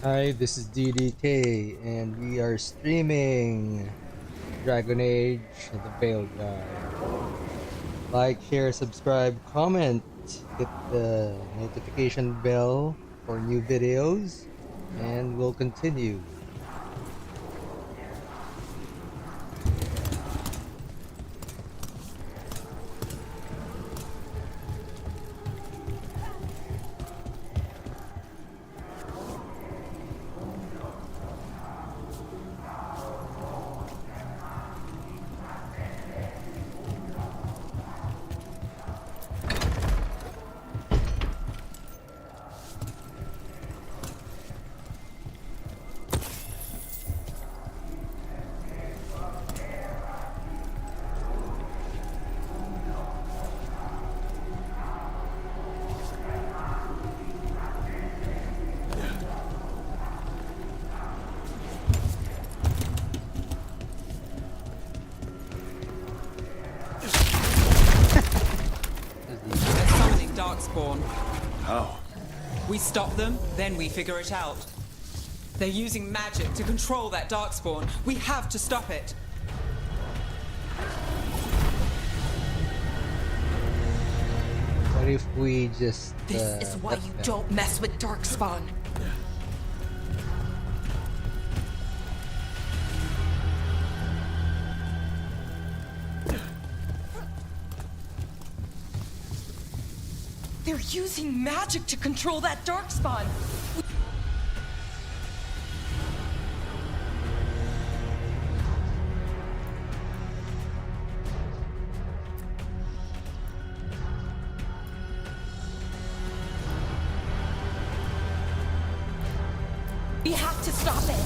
Hi, this is DDK, and we are streaming Dragon Age: The Veilguard. Like, share, subscribe, comment, hit the notification bell for new videos, and we'll continue. They're summoning darkspawn. How? We stop them, then we figure it out. They're using magic to control that darkspawn. We have to stop it. What if we just. This is why you don't mess with darkspawn. They're using magic to control that darkspawn. We have to stop it.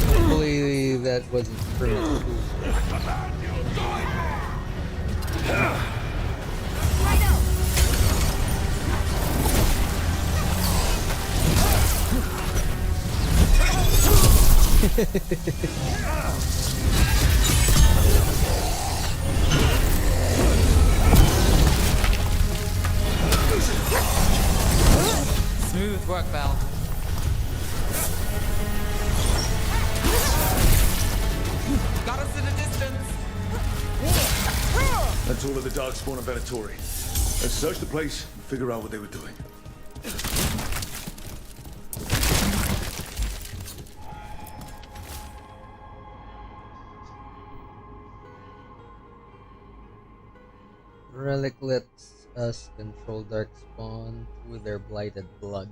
Hopefully, that wasn't permanent. Smooth work, Val. Got us at a distance. That's all of the darkspawn of Venatori. Let's search the place and figure out what they were doing. Relic lets us control darkspawn through their blighted blood.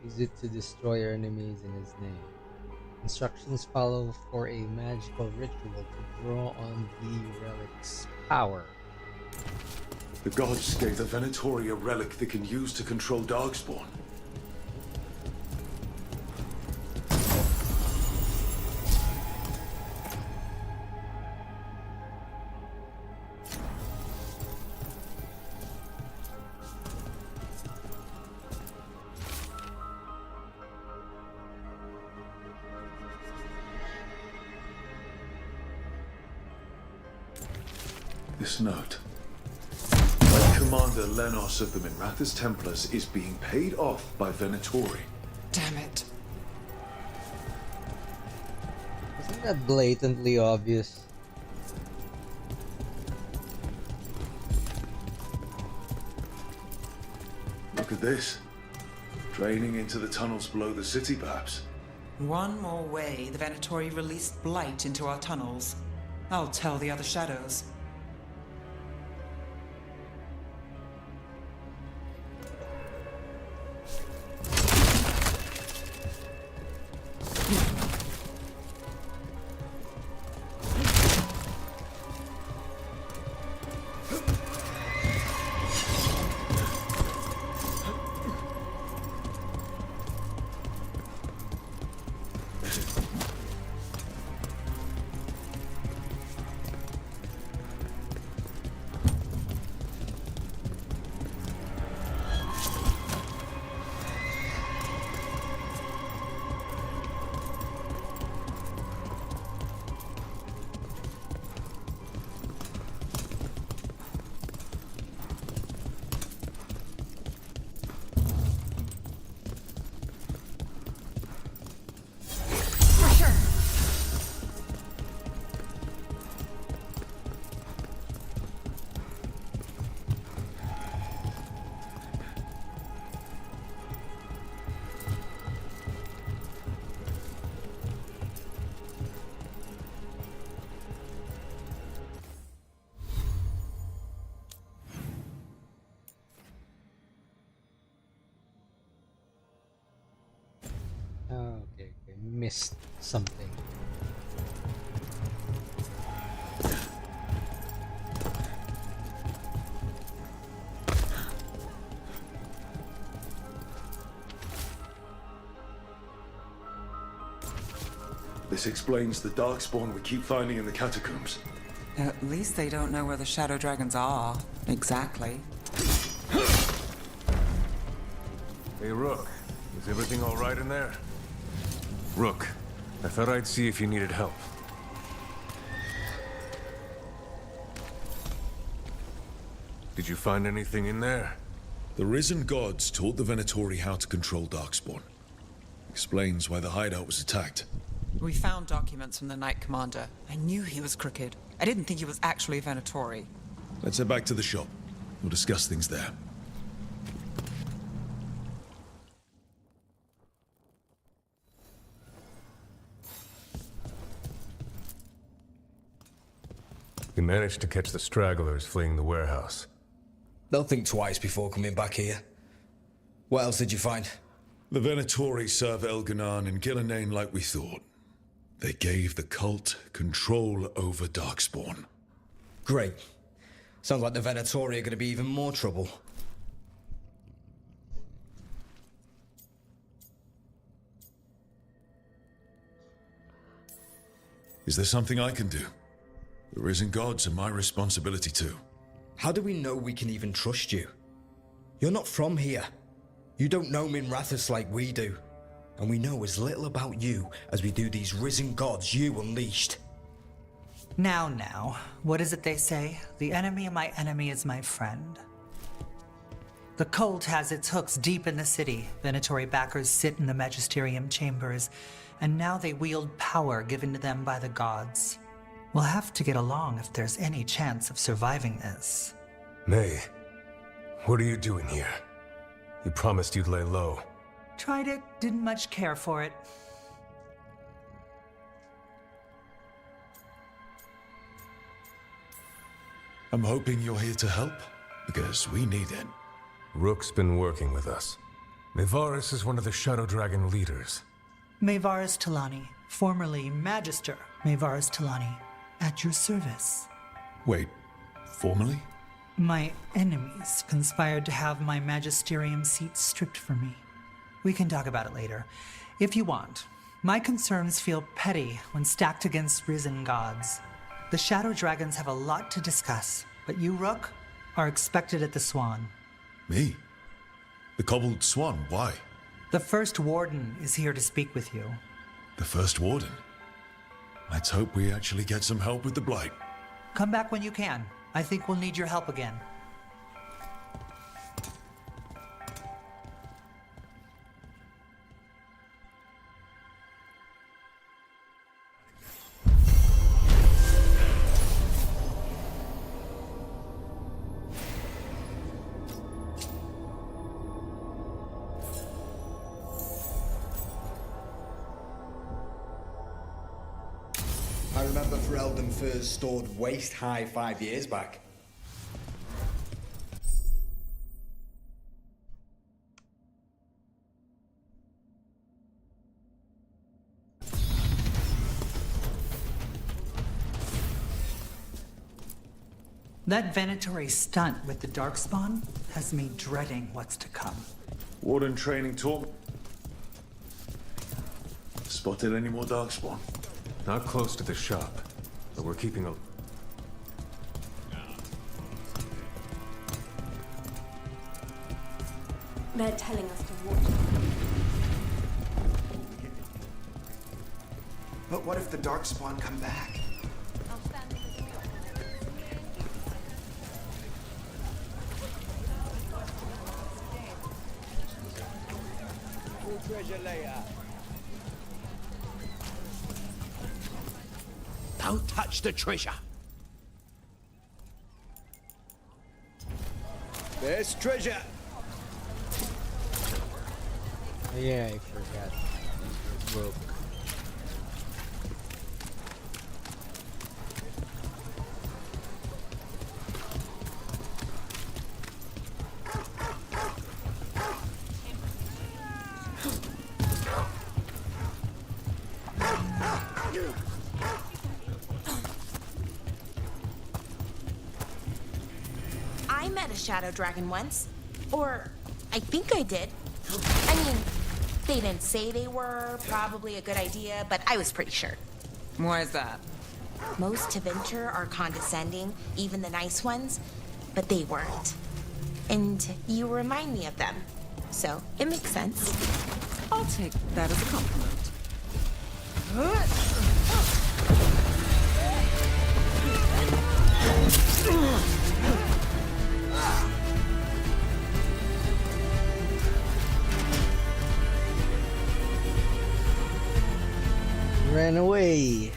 Use it to destroy our enemies in his name. Instructions follow for a magical ritual to draw on the relic's power. The gods gave the Venatori a relic they can use to control darkspawn. This note. My commander Lenos of the Minrathous Templars is being paid off by Venatori. Damn it. Isn't that blatantly obvious? Look at this. Draining into the tunnels below the city, perhaps. One more way the Venatori released blight into our tunnels. I'll tell the other shadows. Oh, okay, missed something. This explains the darkspawn we keep finding in the catacombs. At least they don't know where the shadow dragons are. Exactly. Hey, Rook. Is everything all right in there? Rook, I thought I'd see if you needed help. Did you find anything in there? The risen gods taught the Venatori how to control darkspawn. Explains why the hideout was attacked. We found documents from the Knight Commander. I knew he was crooked. I didn't think he was actually a Venatori. Let's head back to the shop. We'll discuss things there. We managed to catch the stragglers fleeing the warehouse. They'll think twice before coming back here. What else did you find? The Venatori serve Elganan and Gillenane like we thought. They gave the cult control over darkspawn. Great. Sounds like the Venatori are going to be even more trouble. Is there something I can do? The risen gods are my responsibility too. How do we know we can even trust you? You're not from here. You don't know Minrathous like we do. And we know as little about you as we do these risen gods you unleashed. Now, what is it they say? The enemy of my enemy is my friend. The cult has its hooks deep in the city. Venatori backers sit in the magisterium chambers, and now they wield power given to them by the gods. We'll have to get along if there's any chance of surviving this. May, what are you doing here? You promised you'd lay low. Tried it, didn't much care for it. I'm hoping you're here to help, because we need it. Rook's been working with us. Mayvarus is one of the Shadow Dragon leaders. Mayvarus Talani, formerly Magister Mayvarus Talani, at your service. Wait, formally? My enemies conspired to have my magisterium seat stripped from me. We can talk about it later, if you want. My concerns feel petty when stacked against risen gods. The Shadow Dragons have a lot to discuss, but you, Rook, are expected at the Swan. Me? The Cobbled Swan, why? The first Warden is here to speak with you. The first Warden? Let's hope we actually get some help with the Blight. Come back when you can. I think we'll need your help again. I remember Ferelden first stored waist-high 5 years back. That Venatori stunt with the darkspawn has me dreading what's to come. Warden training taught. Spotted any more darkspawn? Not close to the shop, but we're keeping a... They're telling us to watch. But what if the darkspawn come back? Don't touch the treasure. There's treasure. Yeah, I forgot. Broke. I met a shadow dragon once. Or, I think I did. I mean, they didn't say they were probably a good idea, but I was pretty sure. Why is that? Most to venture are condescending, even the nice ones, but they weren't. And you remind me of them. So, it makes sense. I'll take that as a compliment. Ran away.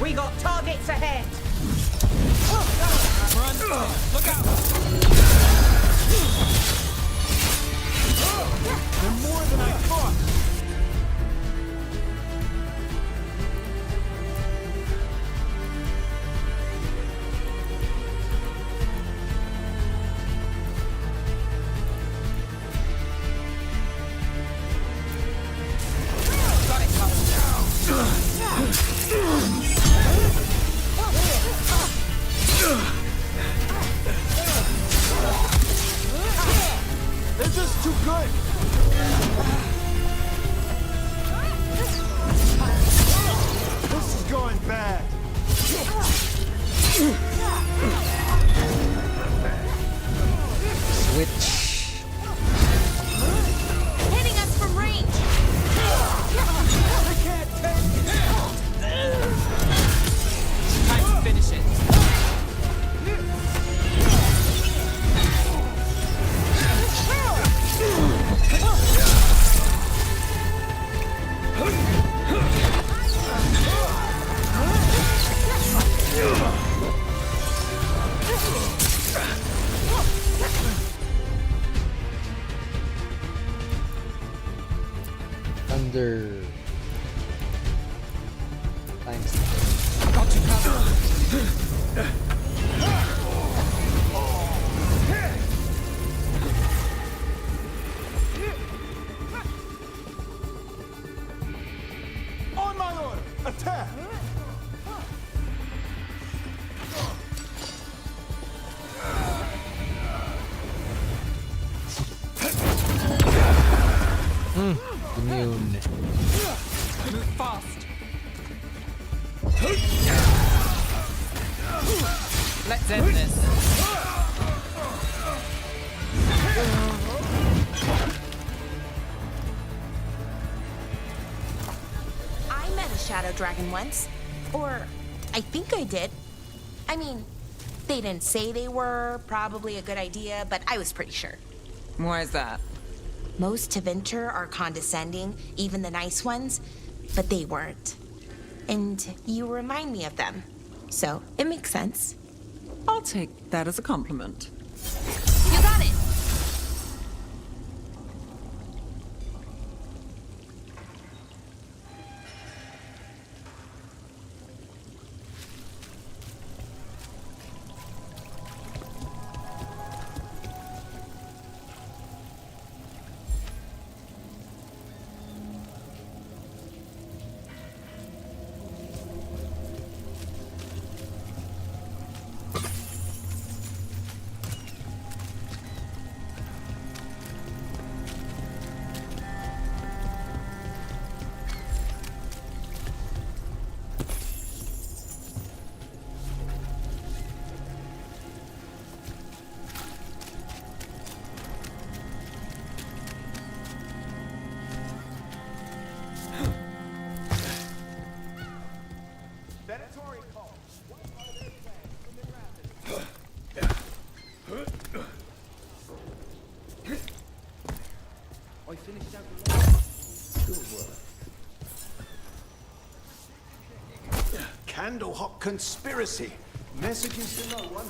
We got targets ahead. Run! Look out! They're more than I thought! They're just too good. This is going bad. Switch. Hitting us from range! I can't take it. Time to finish it. Thunder. Thanks. Got you covered. On my order. Attack. Immune. Move fast. Let's end this. I met a shadow dragon once. Or, I think I did. I mean, they didn't say they were probably a good idea, but I was pretty sure. Why is that? Most to venture are condescending, even the nice ones, but they weren't. And you remind me of them. So, it makes sense. I'll take that as a compliment. You got it! I finished out. Good work. Candle hop conspiracy. Messages to no one.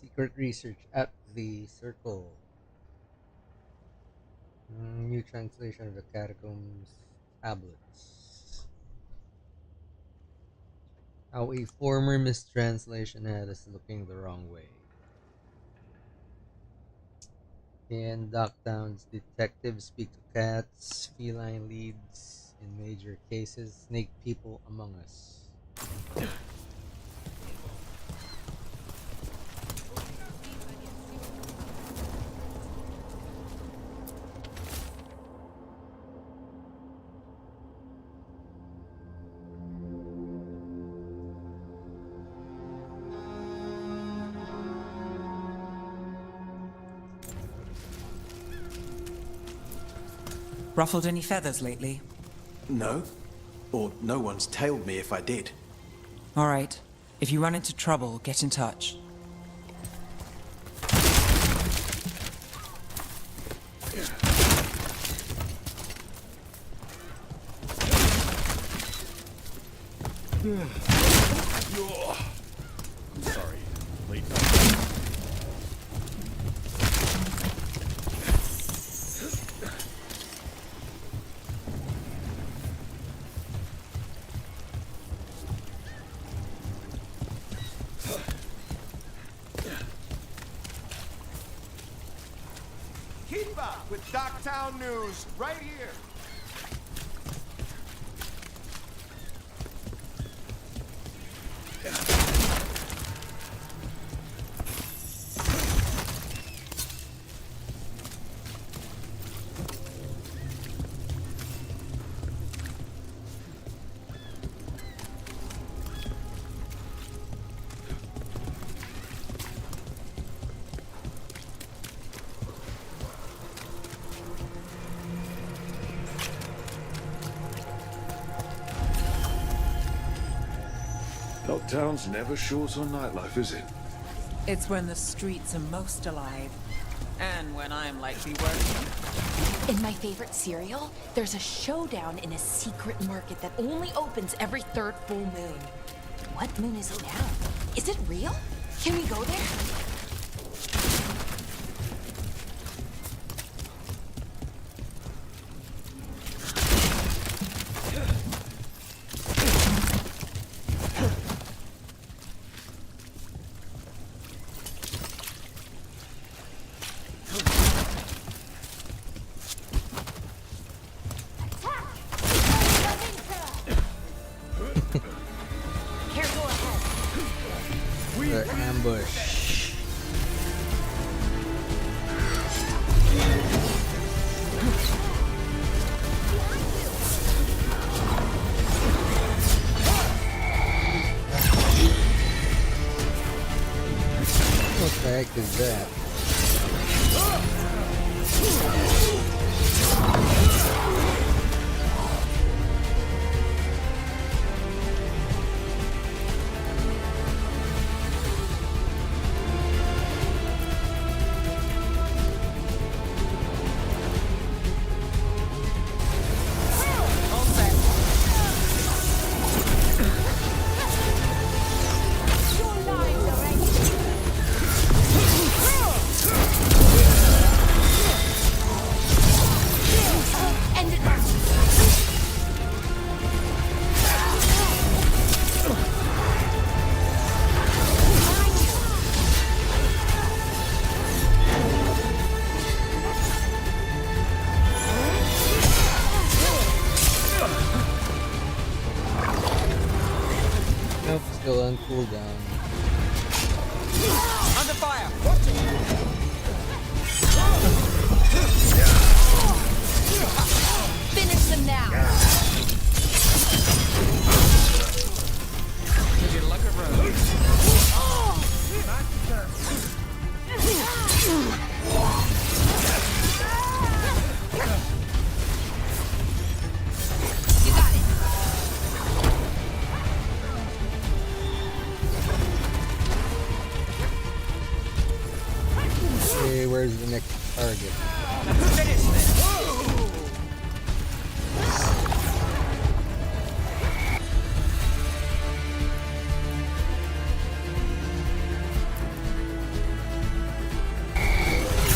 Secret research at the circle. New translation of the catacombs tablets. How a former mistranslation had us looking the wrong way. Can Docktown's detectives speak to cats, feline leads in major cases, snake people among us? Ruffled any feathers lately? No. Or no one's tailed me if I did. All right. If you run into trouble, get in touch. I'm sorry. Late. Keep up with Docktown News right here. Docktown's never short on nightlife, is it? It's when the streets are most alive. And when I'm likely working. In my favorite cereal, there's a showdown in a secret market that only opens every third full moon. What moon is it now? Is it real? Can we go there? The ambush. What the heck is that? Nope, still on cooldown. Under fire! Finish them now! Would you like a road? You got it! Where's the next target? Let's finish this.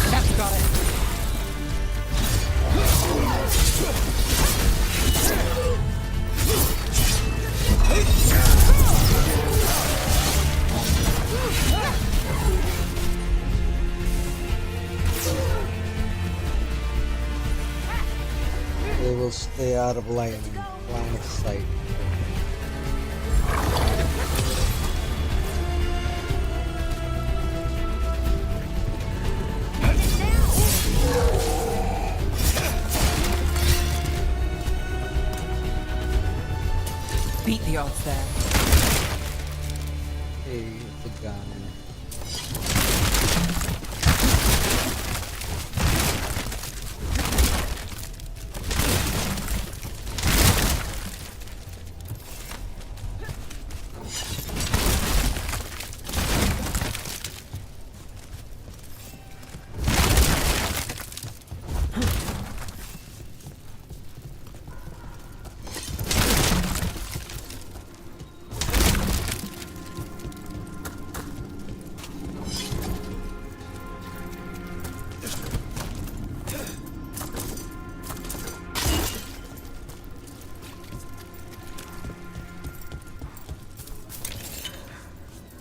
That's got it. They will stay out of line of sight. Beat the odds there. Hey, it's a gun.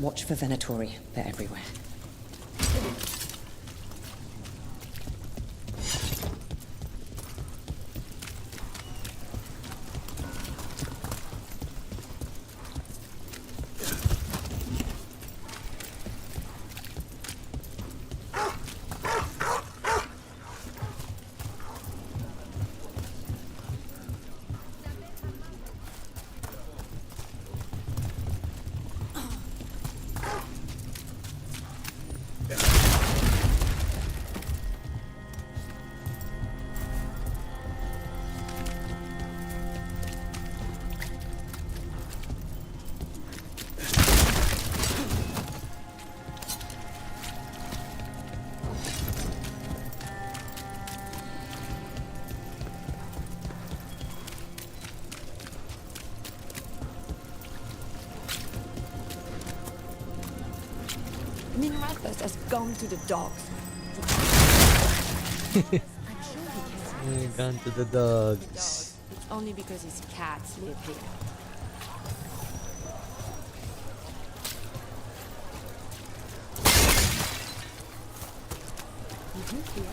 Watch for Venatori. They're everywhere. Minrathous has gone to the dogs. Gone to the dogs. It's only because his cats live here. Did you hear?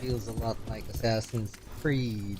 Feels a lot like Assassin's Creed.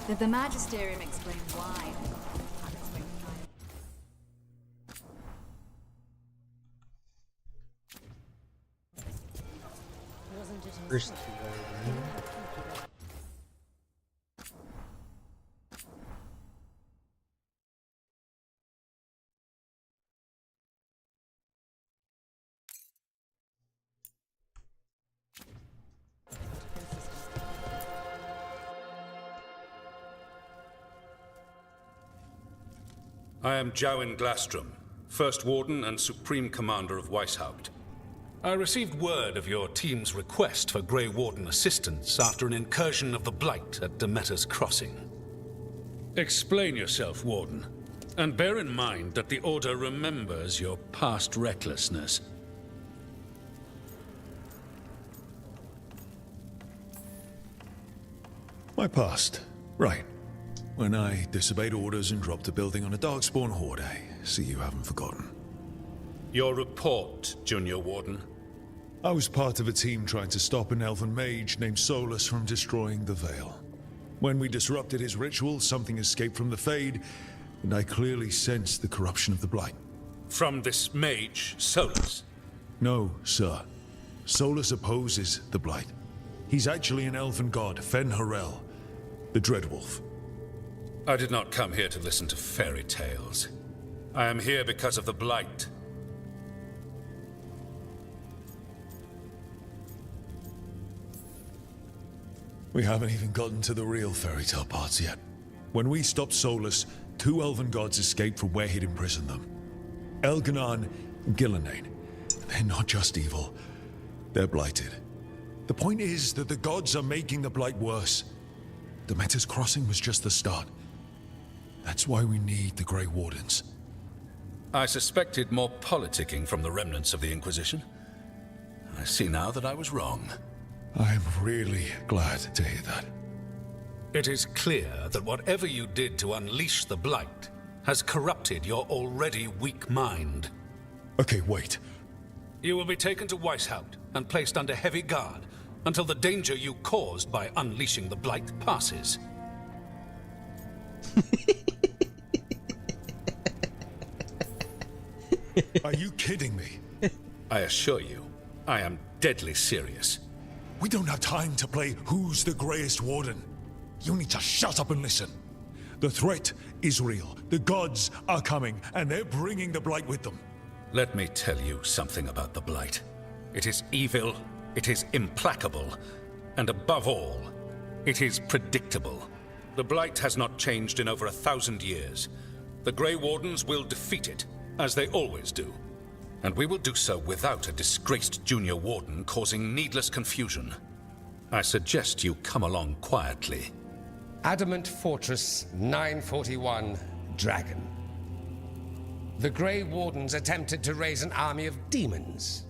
Did the Magisterium explain why? Wasn't it First, I am Jowin Glastrom, First Warden and Supreme Commander of Weishaupt. I received word of your team's request for Grey Warden assistance after an incursion of the Blight at Demeter's Crossing. Explain yourself, Warden, and bear in mind that the Order remembers your past recklessness. My past. Right. When I disobeyed orders and dropped a building on a darkspawn horde, I see you haven't forgotten. Your report, Junior Warden. I was part of a team trying to stop an elven mage named Solus from destroying the Veil. When we disrupted his ritual, something escaped from the Fade, and I clearly sensed the corruption of the Blight. From this mage, Solus? No, sir. Solus opposes the Blight. He's actually an elven god, Fen Harel, the Dreadwolf. I did not come here to listen to fairy tales. I am here because of the Blight. We haven't even gotten to the real fairy tale parts yet. When we stopped Solus, 2 elven gods escaped from where he'd imprisoned them. Elganon and Gillenane. They're not just evil, they're blighted. The point is that the gods are making the Blight worse. Demeter's Crossing was just the start. That's why we need the Grey Wardens. I suspected more politicking from the remnants of the Inquisition. I see now that I was wrong. I'm really glad to hear that. It is clear that whatever you did to unleash the Blight has corrupted your already weak mind. Okay, wait. You will be taken to Weishaupt and placed under heavy guard until the danger you caused by unleashing the Blight passes. Are you kidding me? I assure you, I am deadly serious. We don't have time to play who's the greyest warden. You need to shut up and listen. The threat is real. The gods are coming, and they're bringing the Blight with them. Let me tell you something about the Blight. It is evil, it is implacable, and above all, it is predictable. The Blight has not changed in over 1,000 years. The Grey Wardens will defeat it, as they always do. And we will do so without a disgraced junior warden causing needless confusion. I suggest you come along quietly. Adamant Fortress 941, Dragon. The Grey Wardens attempted to raise an army of demons.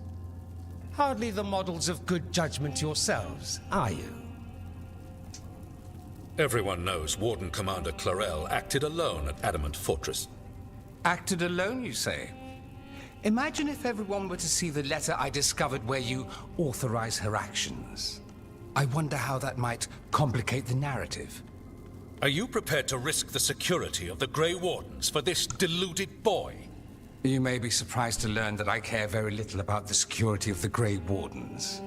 Hardly the models of good judgment yourselves, are you? Everyone knows Warden Commander Clarel acted alone at Adamant Fortress. Acted alone, you say? Imagine if everyone were to see the letter I discovered where you authorize her actions. I wonder how that might complicate the narrative. Are you prepared to risk the security of the Grey Wardens for this deluded boy? You may be surprised to learn that I care very little about the security of the Grey Wardens.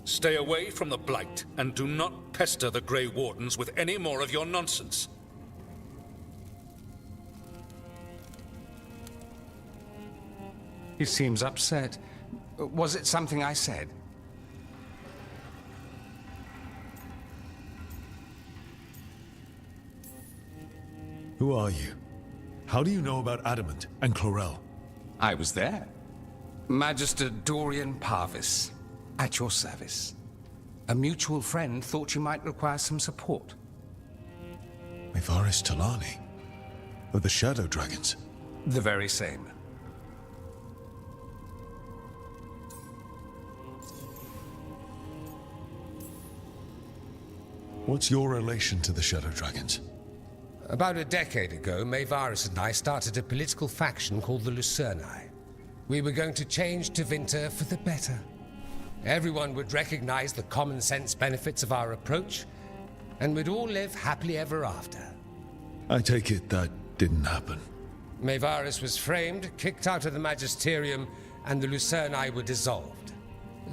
Stay away from the Blight, and do not pester the Grey Wardens with any more of your nonsense. He seems upset. Was it something I said? Who are you? How do you know about Adamant and Clarel? I was there. Magister Dorian Parvis, at your service. A mutual friend thought you might require some support. Myvaris Talani, of the Shadow Dragons. The very same. What's your relation to the Shadow Dragons? About a decade ago, Myvaris and I started a political faction called the Lucerni. We were going to change Tevinter for the better. Everyone would recognize the common sense benefits of our approach, and we'd all live happily ever after. I take it that didn't happen. Mevaris was framed, kicked out of the Magisterium, and the Lucerni were dissolved.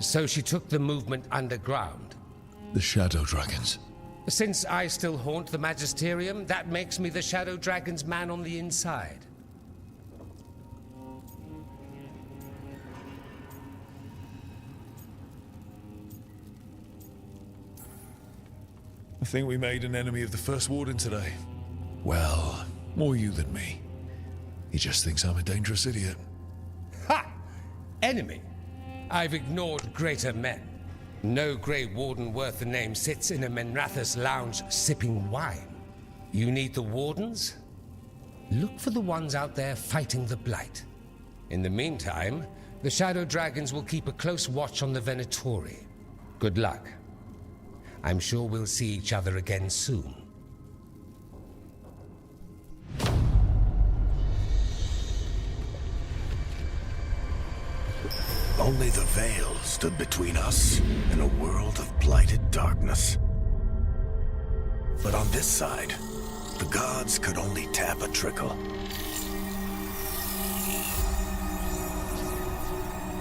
So she took the movement underground. The Shadow Dragons. Since I still haunt the Magisterium, that makes me the Shadow Dragon's man on the inside. I think we made an enemy of the First Warden today. Well, more you than me. He just thinks I'm a dangerous idiot. Ha! Enemy? I've ignored greater men. No Grey Warden worth the name sits in a Minrathous lounge sipping wine. You need the Wardens? Look for the ones out there fighting the Blight. In the meantime, the Shadow Dragons will keep a close watch on the Venatori. Good luck. I'm sure we'll see each other again soon. Only the veil stood between us and a world of blighted darkness. But on this side, the gods could only tap a trickle.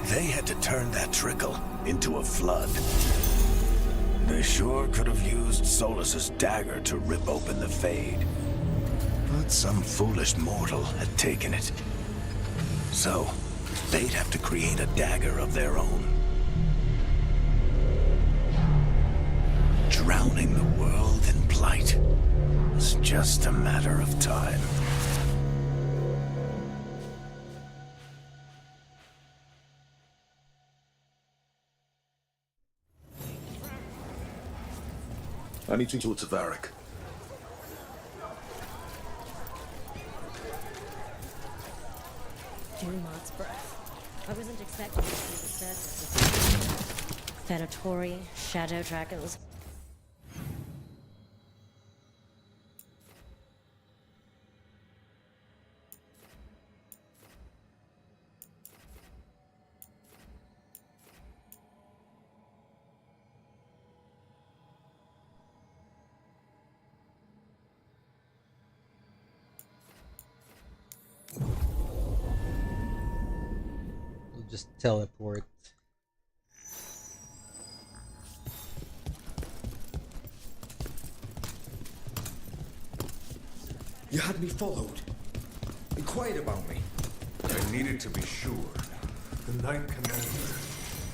They had to turn that trickle into a flood. They sure could have used Solus's dagger to rip open the Fade. But some foolish mortal had taken it. So, they'd have to create a dagger of their own. Drowning the world in blight was just a matter of time. I need to talk to Varric. Dumat's breath. I wasn't expecting to see the surface. Venatori, shadow dragons. Just teleport. You had me followed. Inquired about me. I needed to be sure. The Knight Commander.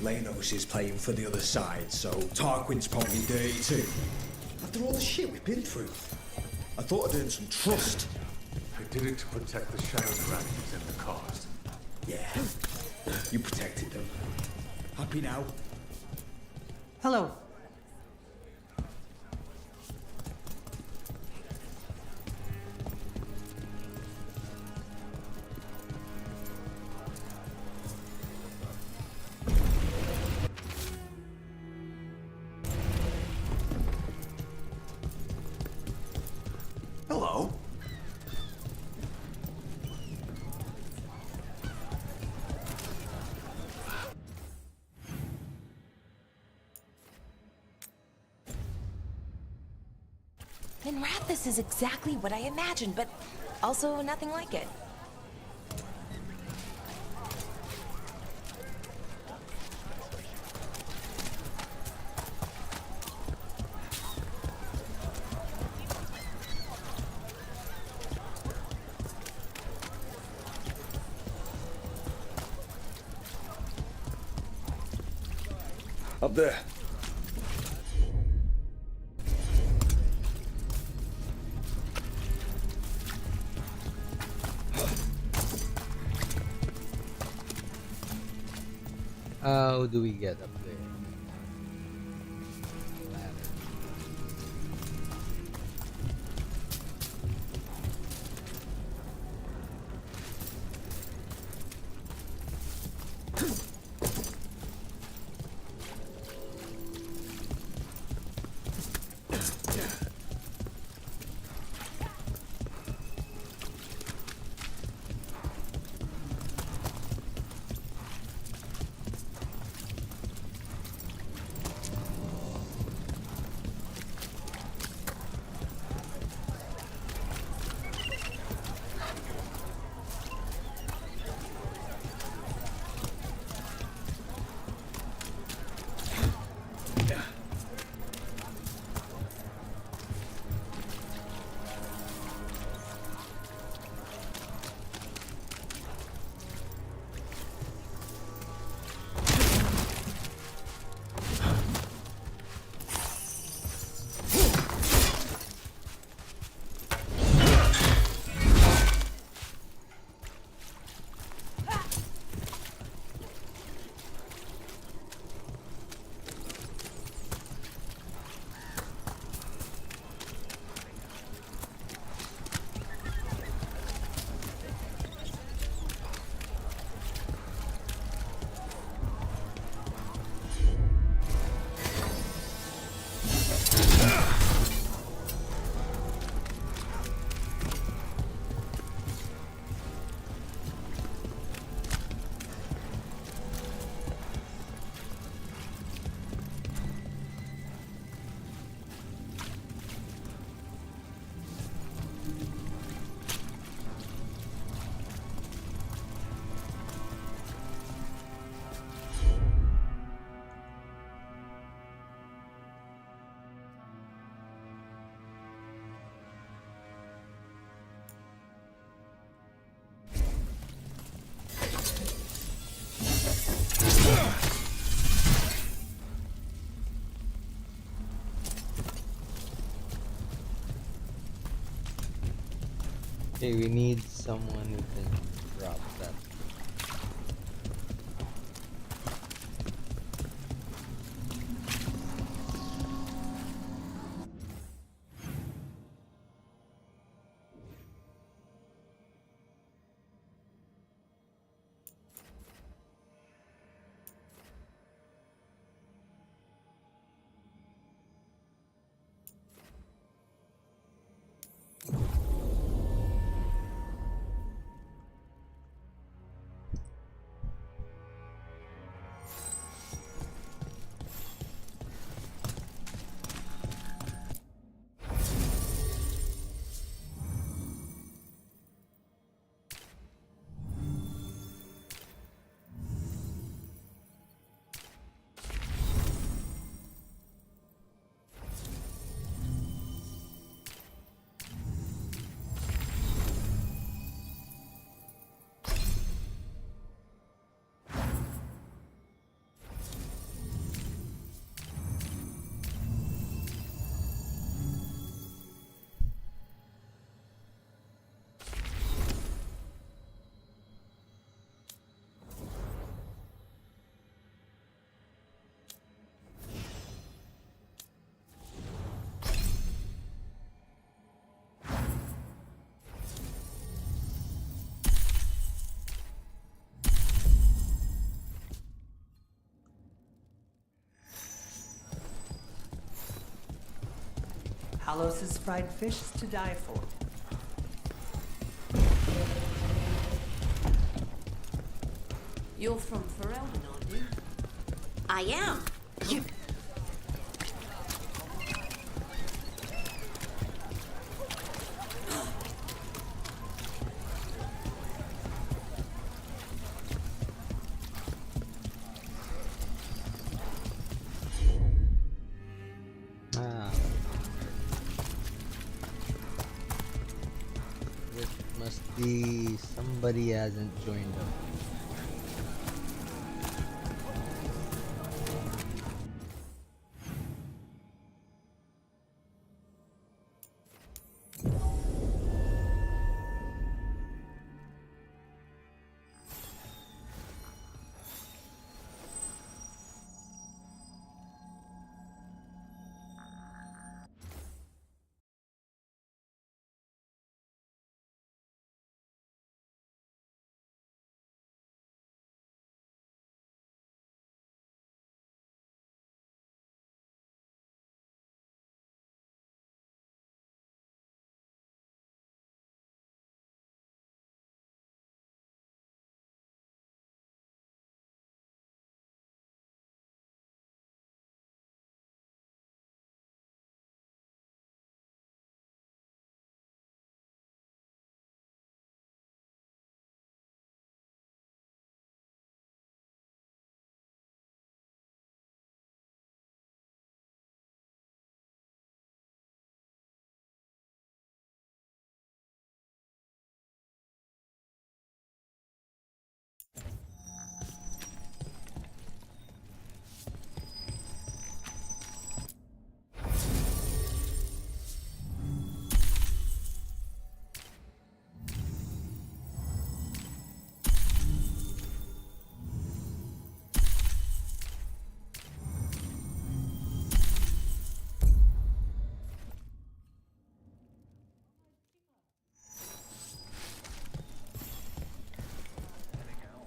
Lanos is playing for the other side, so Tarquin's probably dirty too. After all the shit we've been through, I thought I'd earn some trust. I did it to protect the Shadow Dragons and the cause. Yeah. You protected them. Happy now? Hello. Hello. Minrathous is exactly what I imagined, but also nothing like it. Up there. How do we get up there? Ladder. Okay, we need someone who can drop that. Halos's fried fish is to die for. You're from Ferelden, aren't you? I am. Ah. It must be somebody hasn't joined up.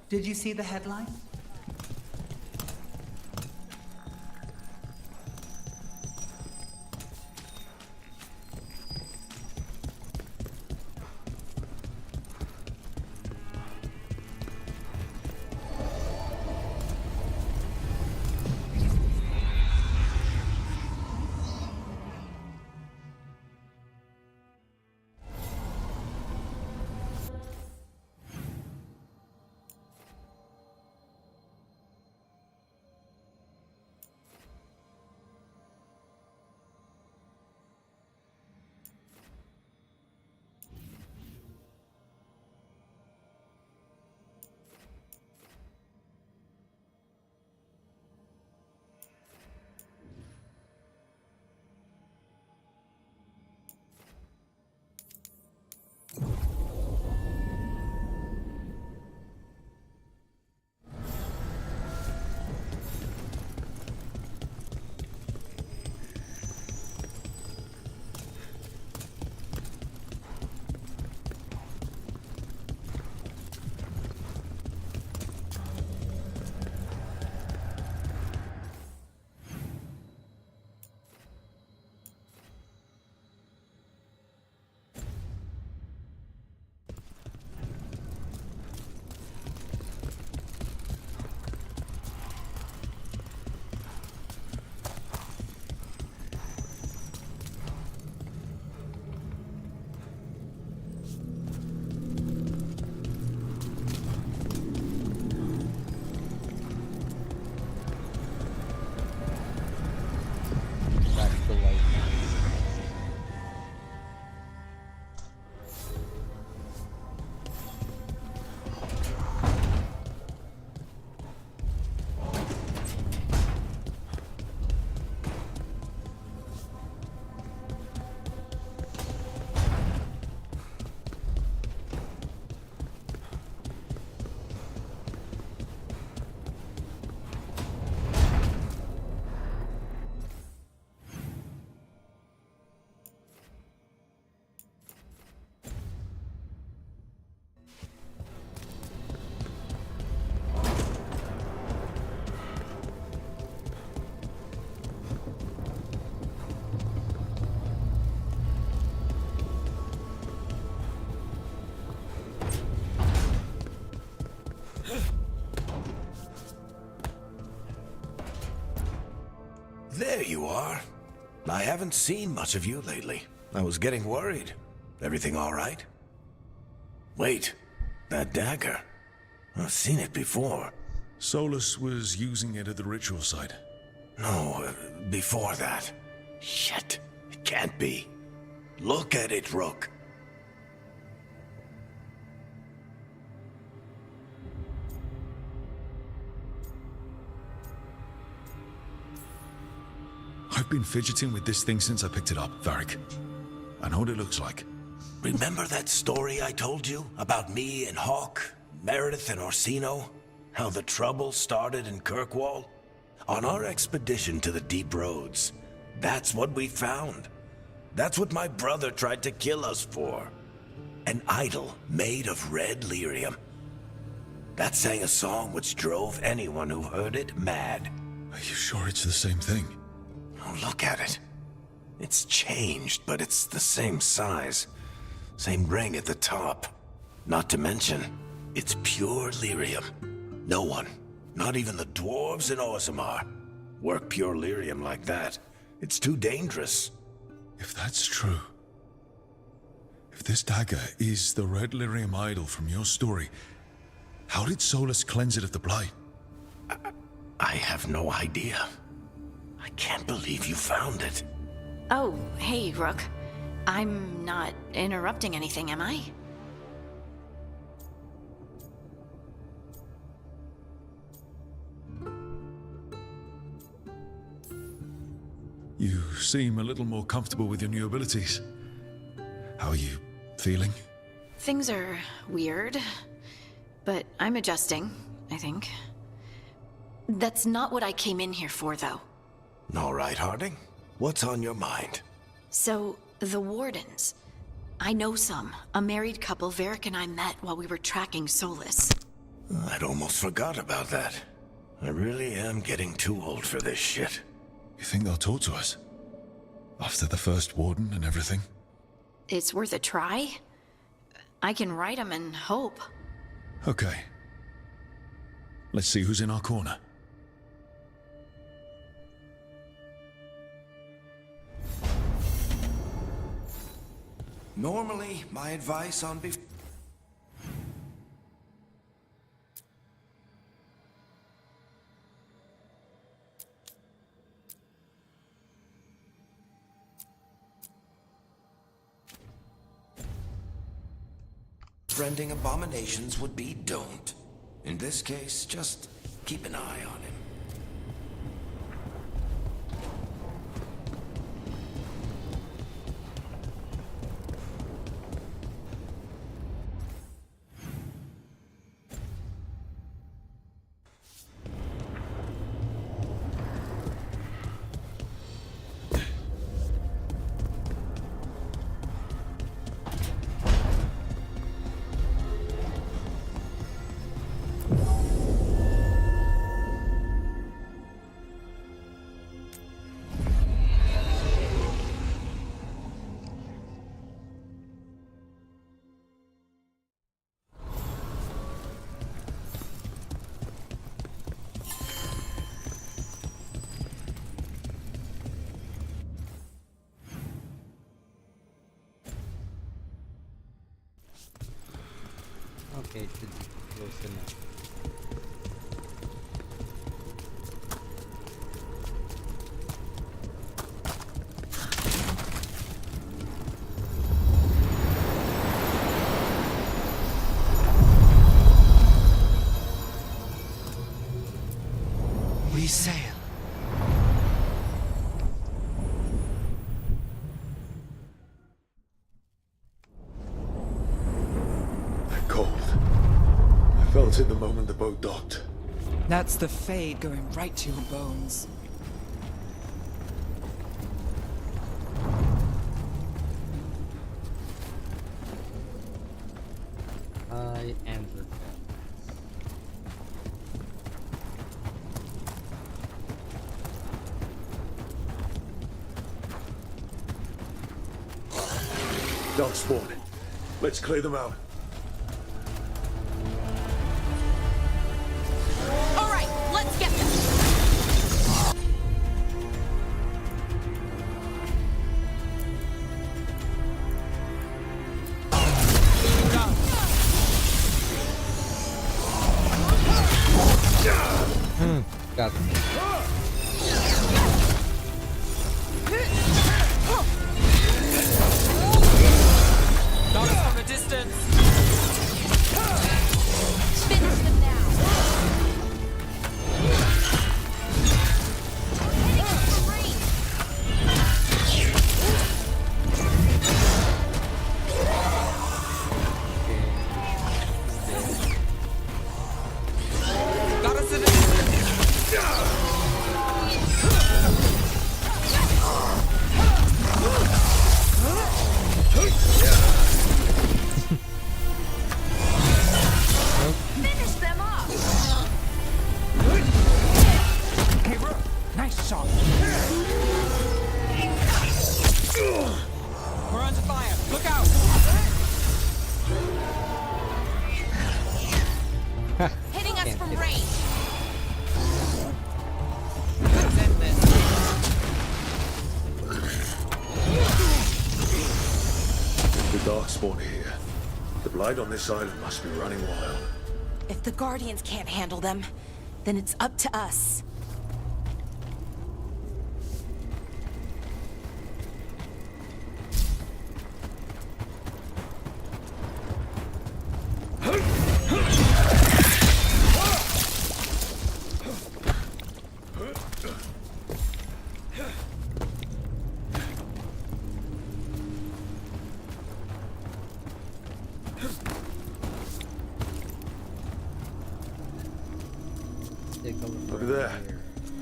Did you see the headline? There you are. I haven't seen much of you lately. I was getting worried. Everything all right? Wait, that dagger. I've seen it before. Solus was using it at the ritual site. No, before that. Shit, it can't be. Look at it, Rook. I've been fidgeting with this thing since I picked it up, Varric. I know what it looks like. Remember that story I told you about me and Hawk, Meredith and Orsino? How the trouble started in Kirkwall? On our expedition to the Deep Roads, that's what we found. That's what my brother tried to kill us for. An idol made of red lyrium. That sang a song which drove anyone who heard it mad. Are you sure it's the same thing? Oh, look at it. It's changed, but it's the same size. Same ring at the top. Not to mention, it's pure lyrium. No one, not even the dwarves in Orzammar, work pure lyrium like that. It's too dangerous. If that's true, if this dagger is the red lyrium idol from your story, how did Solus cleanse it of the blight? I have no idea. I can't believe you found it. Oh, hey, Rook. I'm not interrupting anything, am I? You seem a little more comfortable with your new abilities. How are you feeling? Things are weird, but I'm adjusting, I think. That's not what I came in here for, though. All right, Harding. What's on your mind? So, the Wardens. I know some. A married couple Varric and I met while we were tracking Solus. I'd almost forgot about that. I really am getting too old for this shit. You think they'll talk to us? After the first Warden and everything? It's worth a try. I can write them and hope. Okay. Let's see who's in our corner. Normally, my advice on befriending abominations would be don't. In this case, just keep an eye on him. Okay, it should be close enough. We sail. Cold. I felt it the moment the boat docked. That's the Fade going right to your bones. I am the Darkspawn. Let's clear them out. All right, let's get them. shot. Got us from a distance. Finish them now. Got us in a distance. Finish them off. Hey, Rook. Nice shot. We're under fire. Look out. Hitting us from range. Let's end this. The darkspawn are here. The blight on this island must be running wild. If the Guardians can't handle them, then it's up to us. Look at there.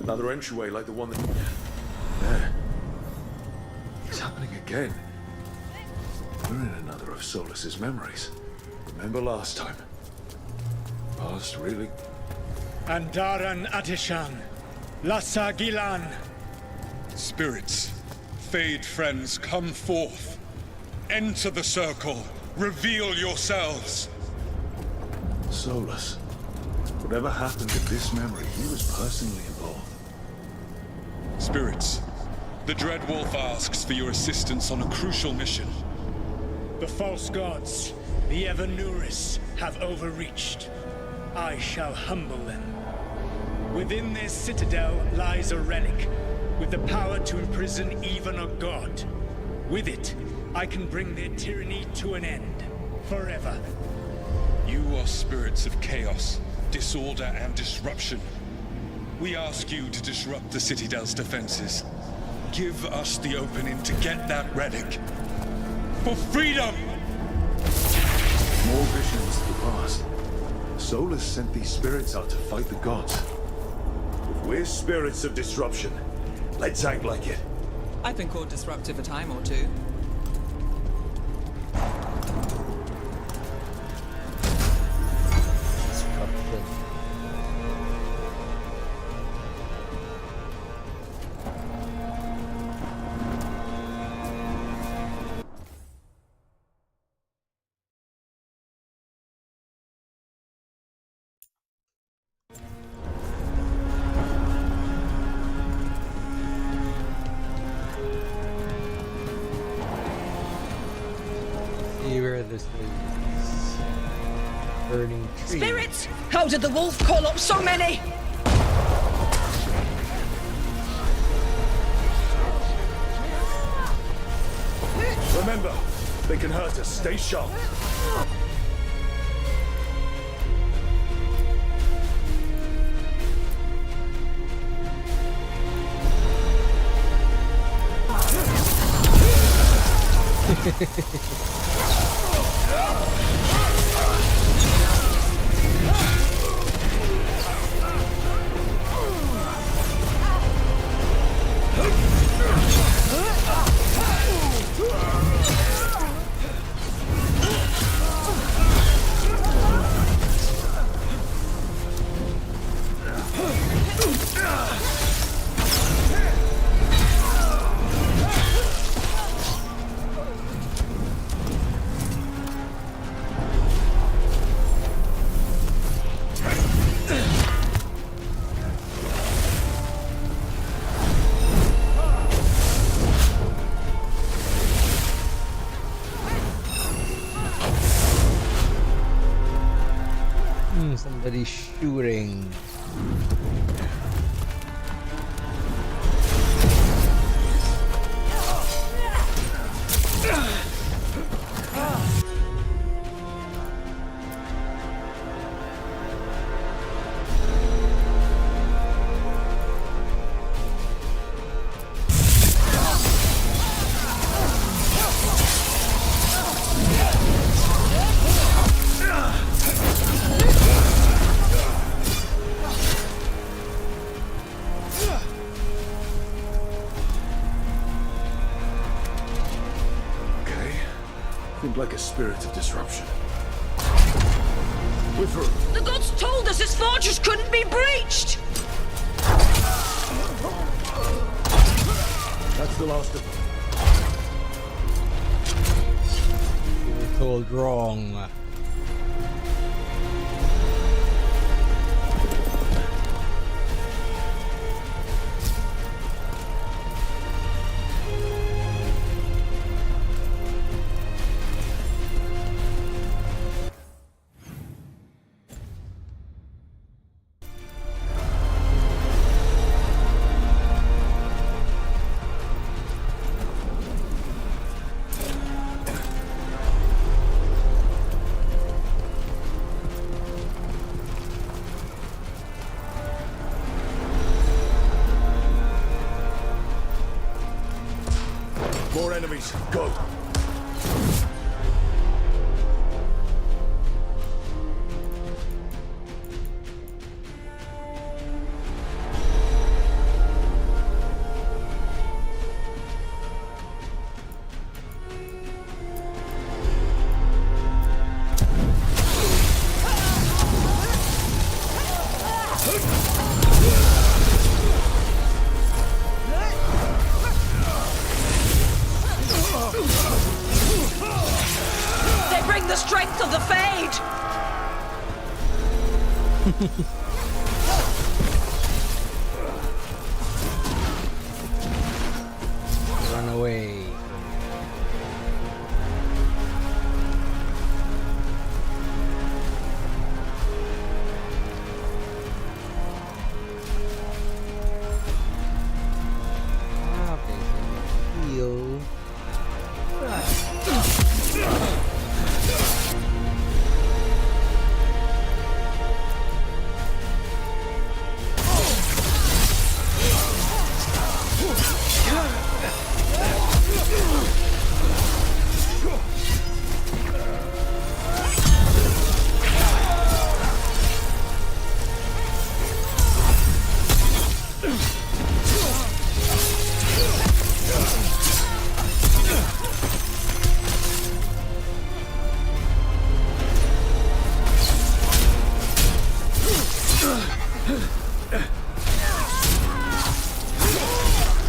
Another entryway like the one that... There. It's happening again. We're in another of Solus's memories. Remember last time? Past, really? Andaran Atishan. Lassa Gilan. Spirits, Fade friends, come forth. Enter the circle. Reveal yourselves. Solus. Whatever happened in this memory, he was personally involved. Spirits, the Dread Wolf asks for your assistance on a crucial mission. The false gods, the Evanuris, have overreached. I shall humble them. Within their citadel lies a relic, with the power to imprison even a god. With it, I can bring their tyranny to an end, forever. You are spirits of chaos, disorder and disruption. We ask you to disrupt the Citadel's defenses. Give us the opening to get that relic. For freedom! More visions of the past. Solus sent these spirits out to fight the gods. If we're spirits of disruption, let's act like it. I've been called disruptive a time or two. See where this leads. Burning tree. Spirits! How did the wolf call up so many? Remember, they can hurt us. Stay sharp. Somebody shooting. like a spirit of disruption. We're through. The gods told us this fortress couldn't be breached! That's the last of them. You were told wrong. More enemies. Go. They bring the strength of the Fade! Run away. Okay, so heal.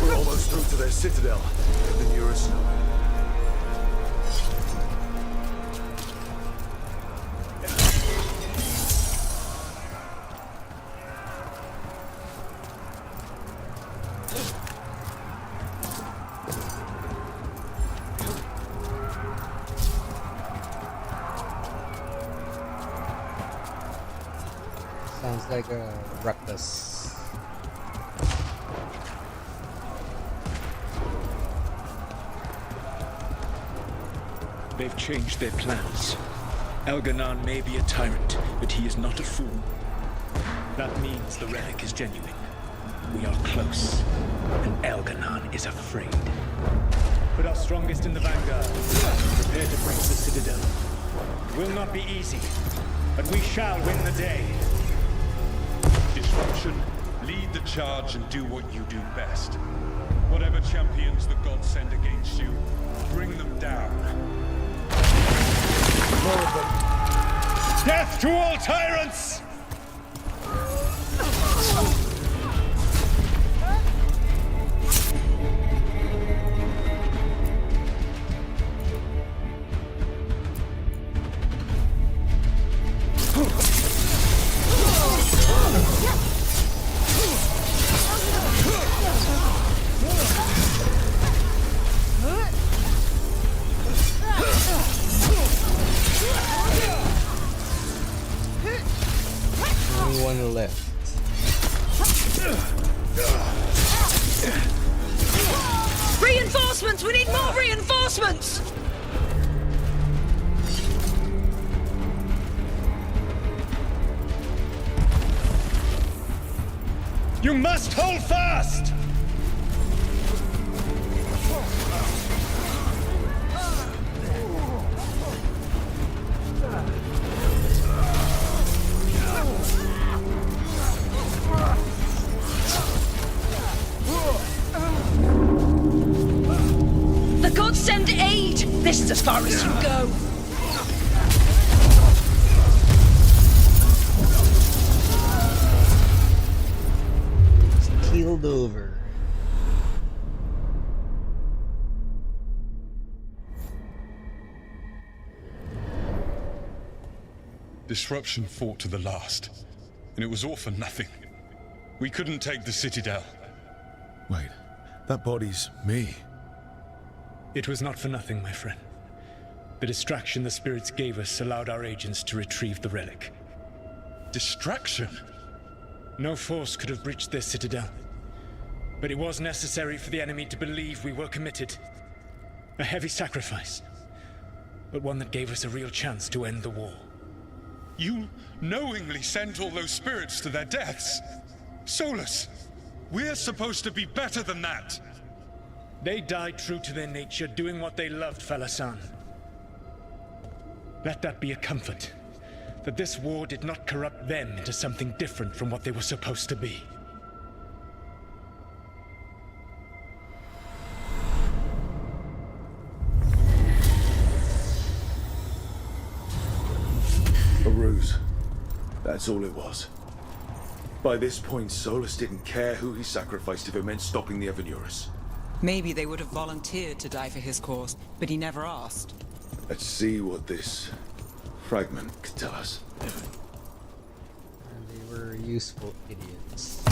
We're almost through to their citadel. The nearest snow. Sounds like a ruckus. They've changed their plans. Elganon may be a tyrant, but he is not a fool. That means the relic is genuine. We are close, and Elganon is afraid. Put our strongest in the vanguard. Prepare to break the citadel. It will not be easy, but we shall win the day. Disruption, lead the charge and do what you do best. Whatever champions the gods send against you, bring them down. More of them. Death to all tyrants! Only one left. Reinforcements! We need more reinforcements! You must hold fast! The gods send aid! This is as far as you go! Keeled over. Disruption fought to the last, and it was all for nothing. We couldn't take the Citadel. Wait, that body's me. It was not for nothing, my friend. The distraction the spirits gave us allowed our agents to retrieve the relic. Distraction? No force could have breached this Citadel. But it was necessary for the enemy to believe we were committed. A heavy sacrifice, but one that gave us a real chance to end the war. You knowingly sent all those spirits to their deaths. Solus, we're supposed to be better than that. They died true to their nature, doing what they loved, Falasan. Let that be a comfort, that this war did not corrupt them into something different from what they were supposed to be. A ruse. That's all it was. By this point, Solus didn't care who he sacrificed if it meant stopping the Evanurus. Maybe they would have volunteered to die for his cause, but he never asked. Let's see what this fragment could tell us. They were useful idiots.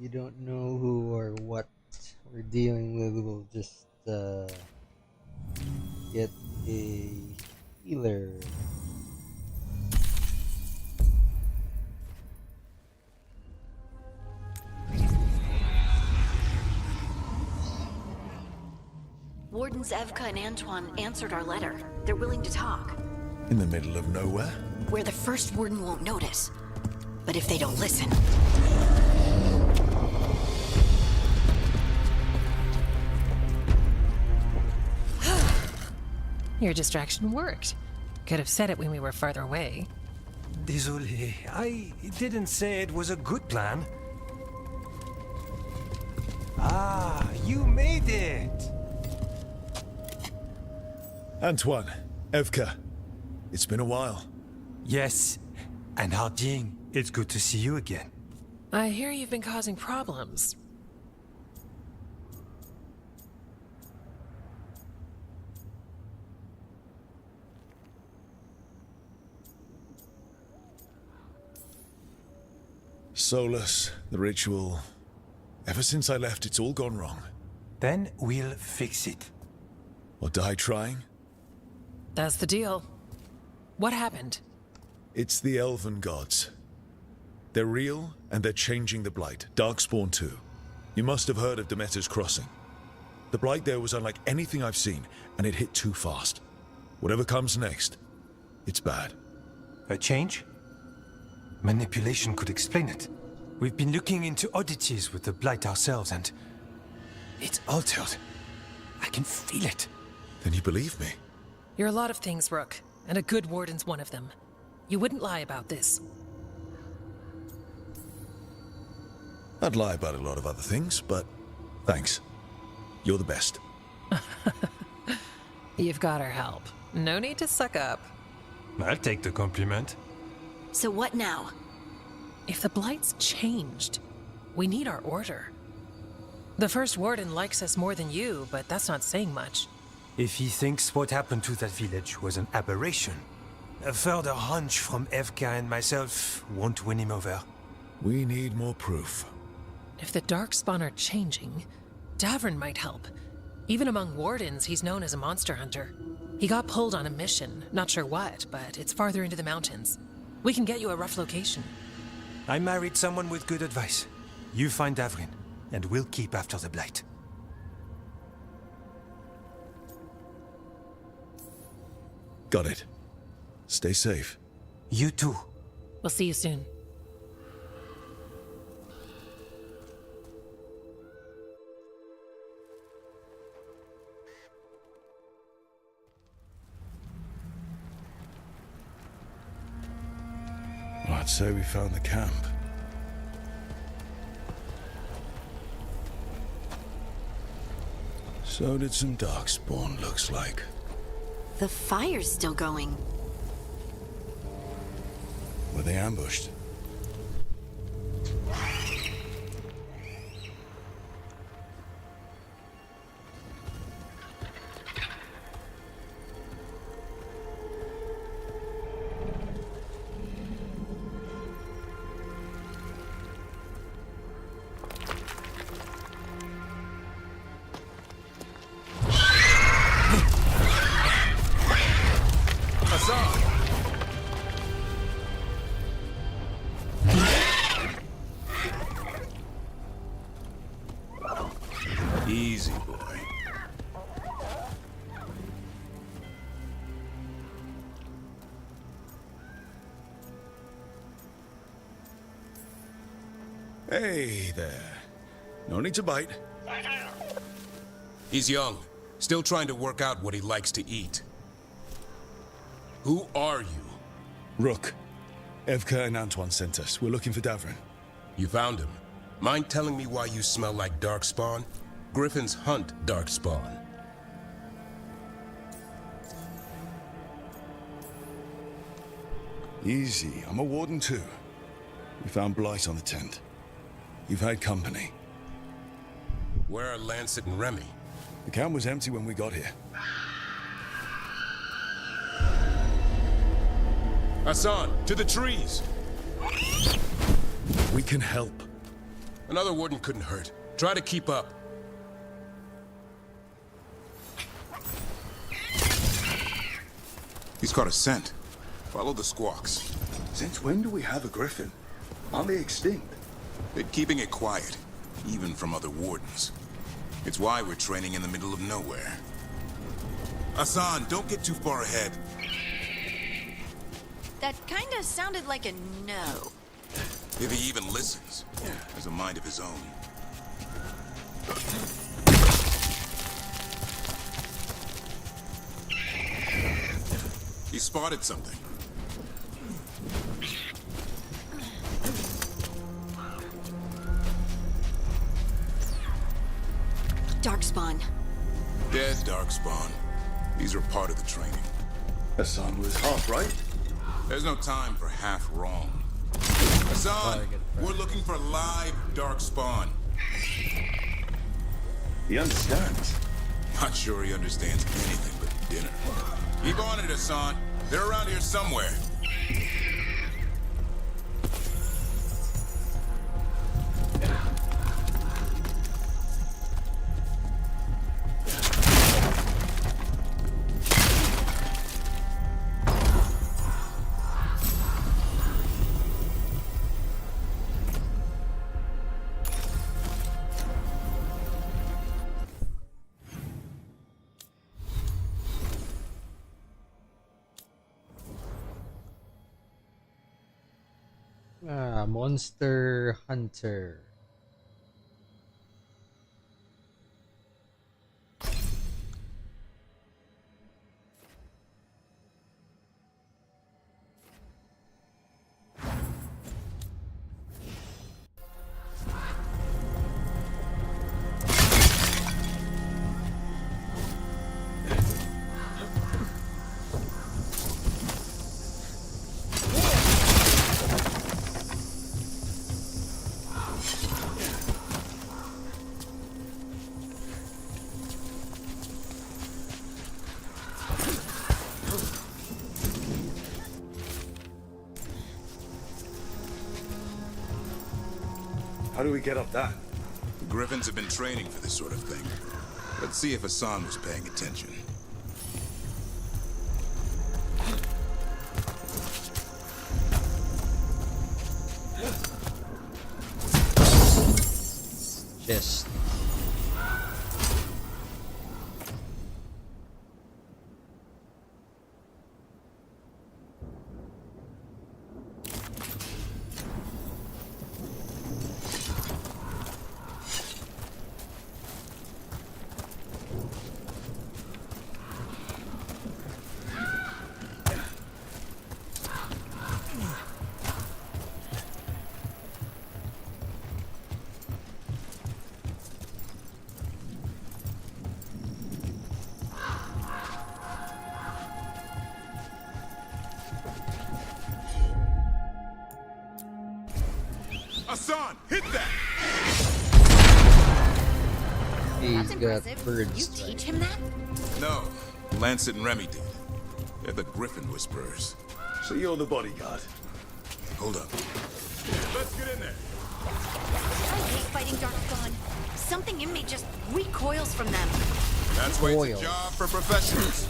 you don't know who or what we're dealing with, we'll just get a healer. Wardens Evka and Antoine answered our letter. They're willing to talk. In the middle of nowhere? Where the first Warden won't notice. But if they don't listen... Your distraction worked. Could have said it when we were farther away. Désolé, I didn't say it was a good plan. Ah, you made it! Antoine, Evka, it's been a while. Yes, and Harding, it's good to see you again. I hear you've been causing problems. Solus, the ritual. Ever since I left, it's all gone wrong. Then we'll fix it. Or die trying? That's the deal. What happened? It's the Elven Gods. They're real, and they're changing the Blight. Darkspawn too. You must have heard of Demeter's Crossing. The Blight there was unlike anything I've seen, and it hit too fast. Whatever comes next, it's bad. A change? Manipulation could explain it. We've been looking into oddities with the Blight ourselves, and... it's altered. I can feel it. Then you believe me? You're a lot of things, Rook, and a good Warden's one of them. You wouldn't lie about this. I'd lie about a lot of other things, but thanks. You're the best. You've got our help. No need to suck up. I'll take the compliment. So what now? If the Blight's changed, we need our order. The first Warden likes us more than you, but that's not saying much. If he thinks what happened to that village was an aberration, a further hunch from Evka and myself won't win him over. We need more proof. If the Darkspawn are changing, Davrin might help. Even among Wardens, he's known as a monster hunter. He got pulled on a mission, not sure what, but it's farther into the mountains. We can get you a rough location. I married someone with good advice. You find Davrin, and we'll keep after the Blight. Got it. Stay safe. You too. We'll see you soon. Well, I'd say we found the camp. So did some Darkspawn, looks like. The fire's still going. Were they ambushed? Easy, boy. Hey there. No need to bite. He's young, still trying to work out what he likes to eat. Who are you? Rook. Evka and Antoine sent us. We're looking for Davrin. You found him. Mind telling me why you smell like darkspawn? Griffins hunt darkspawn. Easy. I'm a warden too. We found Blight on the tent. You've had company. Where are Lancet and Remy? The camp was empty when we got here. Hassan, to the trees! We can help. Another warden couldn't hurt. Try to keep up. He's caught a scent. Follow the squawks. Since when do we have a griffin? Aren't they extinct? They're keeping it quiet, even from other wardens. It's why we're training in the middle of nowhere. Hassan, don't get too far ahead. That kinda sounded like a no. If he even listens, has a mind of his own. He spotted something. Darkspawn. Dead darkspawn. These are part of the training. Hassan was half right. There's no time for half wrong. Hassan, we're looking for live darkspawn. He understands. Not sure he understands anything but dinner. Keep on it, Hassan. They're around here somewhere. Monster Hunter. How do we get up that? The Griffins have been training for this sort of thing. Let's see if Hassan was paying attention. Chest. Hassan, hit that! He's got bird You strike. teach him that? No, Lancet and Remy did. They're the Griffin Whisperers. So you're the bodyguard. Hold up. Let's get in there. I hate fighting Darkspawn. Something in me just recoils from them. That's why it's a job for professionals.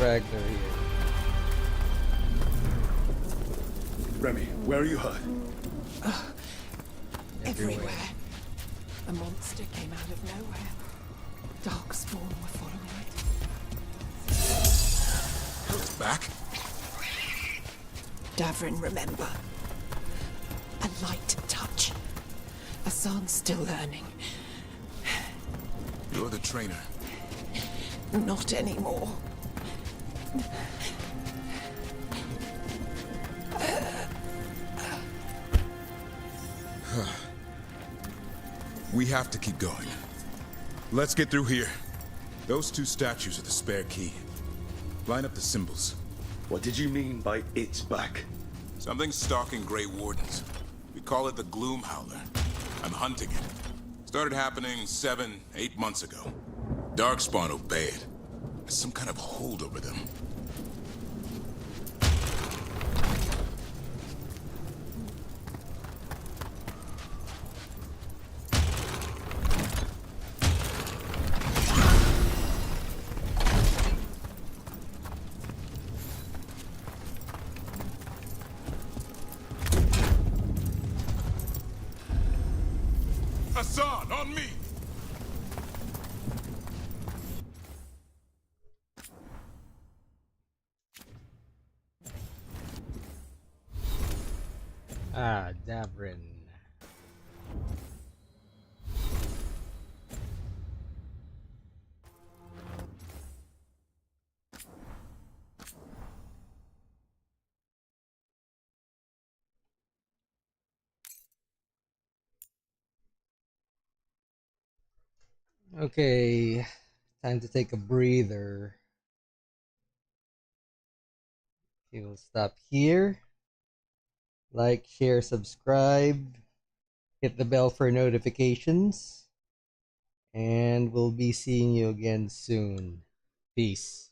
straggler here. Remy, where are you hurt? Everywhere. A monster came out of nowhere. Darkspawn were following it. Back? Davrin, remember. A light touch. Asan's still learning. You're the trainer. Not anymore. We have to keep going. Let's get through here. Those two statues are the spare key. Line up the symbols. What did you mean by it's back? Something's stalking Grey Wardens. We call it the Gloom Howler. I'm hunting it. Started happening 7, 8 months ago. Darkspawn obey it. There's some kind of hold over them. Asan, on me! Ah, Davrin. Okay, time to take a breather. Okay, we'll stop here. Like, share, subscribe. Hit the bell for notifications. And we'll be seeing you again soon. Peace.